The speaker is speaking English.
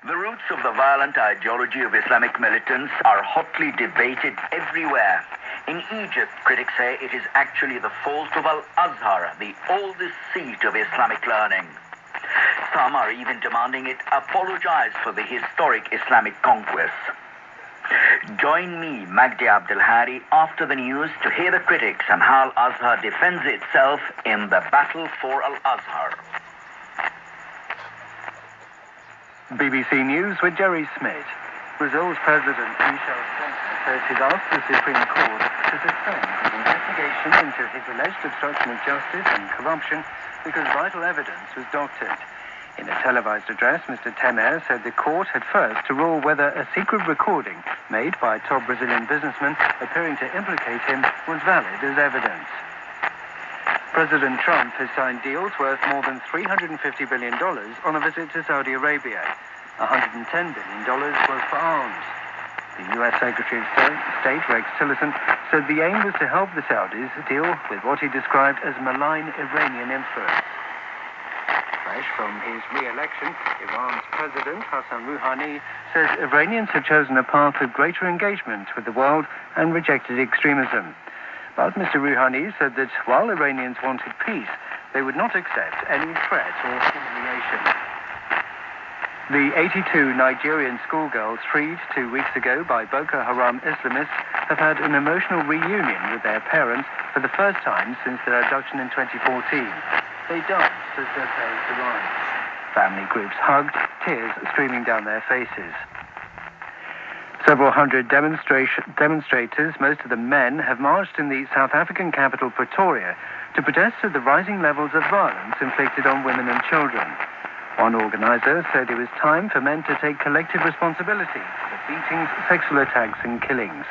The roots of the violent ideology of Islamic militants are hotly debated everywhere. In Egypt, critics say it is actually the fault of Al-Azhar, the oldest seat of Islamic learning. Some are even demanding it apologize for the historic Islamic conquest. Join me, Magdi Abdelhari, after the news to hear the critics and how Al-Azhar defends itself in the battle for Al-Azhar. BBC News with Jerry Smith. Brazil's President Michel Temer says he's asked the Supreme Court to suspend an investigation into his alleged obstruction of justice and corruption because vital evidence was doctored. In a televised address, Mr. Temer said the court had first to rule whether a secret recording made by a top Brazilian businessman appearing to implicate him was valid as evidence. President Trump has signed deals worth more than $350 billion on a visit to Saudi Arabia. $110 billion was for arms. The U.S. Secretary of State, Rex Tillerson, said the aim was to help the Saudis deal with what he described as malign Iranian influence. Fresh from his re-election, Iran's President Hassan Rouhani says Iranians have chosen a path of greater engagement with the world and rejected extremism. But Mr. Rouhani said that while Iranians wanted peace, they would not accept any threat or humiliation. The 82 Nigerian schoolgirls freed 2 weeks ago by Boko Haram Islamists have had an emotional reunion with their parents for the first time since their abduction in 2014. They danced as their parents arrived. Family groups hugged, tears streaming down their faces. Several hundred demonstrators, most of them men, have marched in the South African capital Pretoria to protest at the rising levels of violence inflicted on women and children. One organizer said it was time for men to take collective responsibility for the beatings, sexual attacks and killings.